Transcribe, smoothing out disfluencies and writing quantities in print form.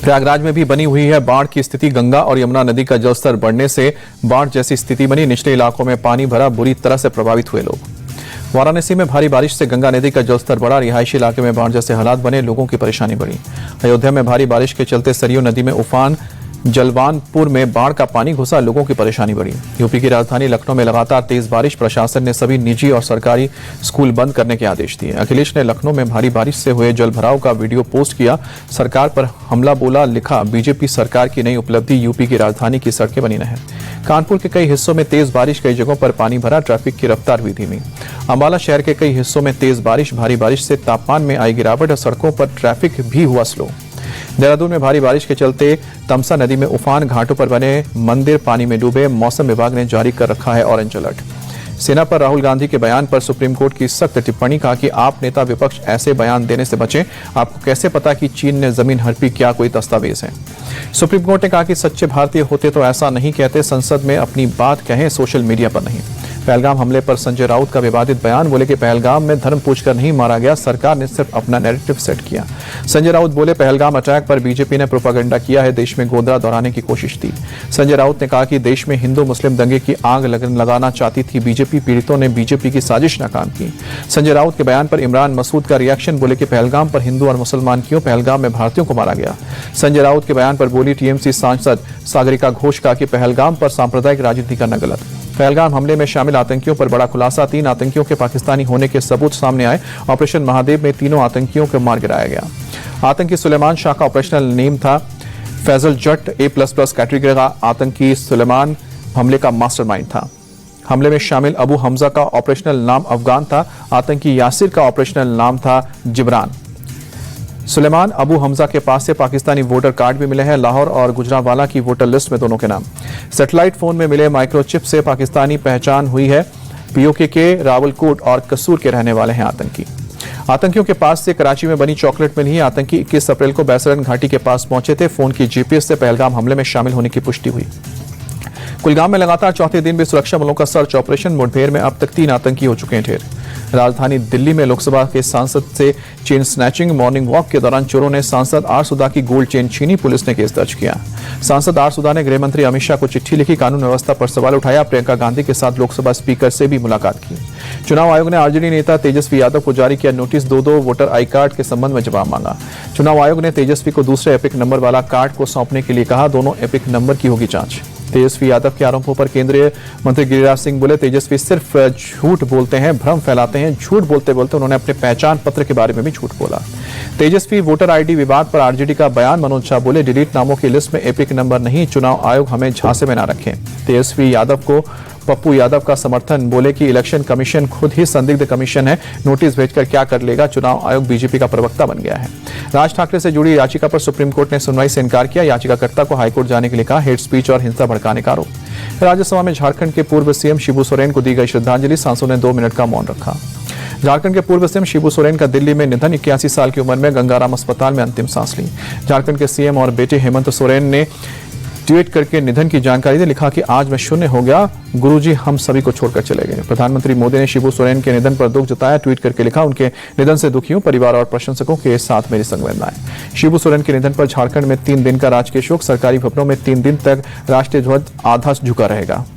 प्रयागराज में भी बनी हुई है बाढ़ की स्थिति। गंगा और यमुना नदी का जलस्तर बढ़ने से बाढ़ जैसी स्थिति बनी। निचले इलाकों में पानी भरा, बुरी तरह से प्रभावित हुए लोग। वाराणसी में भारी बारिश से गंगा नदी का जलस्तर बढ़ा। रिहायशी इलाके में बाढ़ जैसे हालात बने, लोगों की परेशानी बढ़ी। अयोध्या में भारी बारिश के चलते सरयू नदी में उफान, जलवानपुर में बाढ़ का पानी घुसा, लोगों की परेशानी बढ़ी। यूपी की राजधानी लखनऊ में लगातार तेज बारिश। प्रशासन ने सभी निजी और सरकारी स्कूल बंद करने के आदेश दिए। अखिलेश ने लखनऊ में भारी बारिश से हुए जलभराव का वीडियो पोस्ट किया। सरकार पर हमला बोला, लिखा बीजेपी सरकार की नई उपलब्धि, यूपी की राजधानी की सड़कें बनी नहर। कानपुर के कई हिस्सों में तेज बारिश, कई जगहों पर पानी भरा, ट्रैफिक की रफ्तार हुई धीमी। अंबाला शहर के कई हिस्सों में तेज बारिश, भारी बारिश से तापमान में आई गिरावट और सड़कों पर ट्रैफिक भी हुआ स्लो। देहरादून में भारी बारिश के चलते तमसा नदी में उफान, घाटों पर बने मंदिर पानी में डूबे। मौसम विभाग ने जारी कर रखा है ऑरेंज अलर्ट। सेना पर राहुल गांधी के बयान पर सुप्रीम कोर्ट की सख्त टिप्पणी, कहा कि आप नेता विपक्ष ऐसे बयान देने से बचें। आपको कैसे पता कि चीन ने जमीन हड़पी, क्या कोई दस्तावेज है। सुप्रीम कोर्ट ने कहा कि सच्चे भारतीय होते तो ऐसा नहीं कहते, संसद में अपनी बात कहें, सोशल मीडिया पर नहीं। पहलगाम हमले पर संजय राउत का विवादित बयान, बोले कि पहलगाम में धर्म पूछकर नहीं मारा गया, सरकार ने सिर्फ अपना नैरेटिव सेट किया। संजय राउत बोले, पहलगाम अटैक पर बीजेपी ने प्रोपेगेंडा किया है, देश में गोदरा दोहराने की कोशिश थी। संजय राउत ने कहा कि देश में हिंदू मुस्लिम दंगे की आग लगाना चाहती थी बीजेपी, पीड़ितों ने बीजेपी की साजिश नाकाम की। संजय राउत के बयान पर इमरान मसूद का रिएक्शन, बोले कि पहलगाम पर हिंदू और मुसलमान क्यों, पहलगाम में भारतीयों को मारा गया। संजय राउत के बयान पर बोली टीएमसी सांसद सागरिका घोष, का कि पहलगाम पर सांप्रदायिक राजनीति करना गलत। पहलगाम हमले में शामिल आतंकियों पर बड़ा खुलासा, 3 आतंकियों के पाकिस्तानी होने के सबूत सामने आए। ऑपरेशन महादेव में तीनों आतंकियों को मार गिराया गया। आतंकी सुलेमान शाह का ऑपरेशनल नेम था फैजल जट। A++ कैटेगरी का आतंकी सुलेमान हमले का मास्टरमाइंड था। हमले में शामिल अबू हमजा का ऑपरेशनल नाम अफगान था। आतंकी यासिर का ऑपरेशनल नाम था जिब्रान। सुलेमान अबू हमजा के पास से पाकिस्तानी वोटर कार्ड भी मिले हैं। लाहौर और गुजरांवाला की वोटर लिस्ट में दोनों के नाम। सैटेलाइट फोन में मिले माइक्रोचिप से पाकिस्तानी पहचान हुई है। पीओके के रावलकोट और कसूर के रहने वाले हैं आतंकी। आतंकियों के पास से कराची में बनी चॉकलेट मिली है। आतंकी 21 अप्रैल को बैसरन घाटी के पास पहुंचे थे। फोन की जीपीएस से पहलगाम हमले में शामिल होने की पुष्टि हुई। कुलगाम में लगातार चौथे दिन भी सुरक्षा बलों का सर्च ऑपरेशन। मुठभेड़ में अब तक 3 आतंकी हो चुके हैं ढेर। राजधानी दिल्ली में लोकसभा के सांसद से चेन स्नैचिंग, मॉर्निंग वॉक के दौरान चोरों ने सांसद आर सुधा की गोल्ड चेन छीनी, पुलिस ने केस दर्ज किया। सांसद आर सुधा ने गृह मंत्री अमित शाह को चिट्ठी लिखी, कानून व्यवस्था पर सवाल उठाया। प्रियंका गांधी के साथ लोकसभा स्पीकर से भी मुलाकात की। चुनाव आयोग ने आरजेडी नेता तेजस्वी यादव को जारी किया नोटिस, 2 वोटर आई कार्ड के संबंध में जवाब मांगा। चुनाव आयोग ने तेजस्वी को दूसरे एपिक नंबर वाला कार्ड को सौंपने के लिए कहा, दोनों एपिक नंबर की होगी जांच। तेजस्वी यादव के आरोपों पर केंद्रीय मंत्री गिरिराज सिंह बोले, तेजस्वी सिर्फ झूठ बोलते हैं, भ्रम फैलाते हैं। झूठ बोलते बोलते उन्होंने अपने पहचान पत्र के बारे में भी झूठ बोला। तेजस्वी वोटर आईडी विवाद पर आरजेडी का बयान, मनोज झा बोले, डिलीट नामों की लिस्ट में एपिक नंबर नहीं, चुनाव आयोग हमें झांसे में न रखें। तेजस्वी यादव को पप्पू यादव का समर्थन, बोले कि इलेक्शन कमीशन खुद ही संदिग्ध कमीशन है, नोटिस भेजकर क्या कर लेगा, चुनाव आयोग बीजेपी का प्रवक्ता बन गया है। राज ठाकरे से जुड़ी याचिका पर सुप्रीम कोर्ट ने सुनवाई से इनकार किया। याचिकाकर्ता को हाईकोर्ट जाने के लिए कहा। हेट स्पीच और हिंसा भड़काने का आरोप। राज्यसभा में झारखंड के पूर्व सीएम शिबू सोरेन को दी गई श्रद्धांजलि, सांसदों ने 2 मिनट का मौन रखा। झारखंड के पूर्व सीएम शिबू सोरेन का दिल्ली में निधन, 81 साल की उम्र में गंगाराम अस्पताल में अंतिम सांस ली। झारखंड के सीएम और बेटे हेमंत सोरेन ने ट्वीट करके निधन की जानकारी दी, लिखा कि आज मैं शून्य हो गया, गुरुजी हम सभी को छोड़कर चले गए। प्रधानमंत्री मोदी ने शिबू सोरेन के निधन पर दुख जताया। ट्वीट करके लिखा, उनके निधन से दुखी हूं, परिवार और प्रशंसकों के साथ मेरी संवेदनाएं। शिबू सोरेन के निधन पर झारखंड में 3 दिन का राजकीय शोक। सरकारी भवनों में 3 दिन तक राष्ट्रीय ध्वज आधा झुका रहेगा।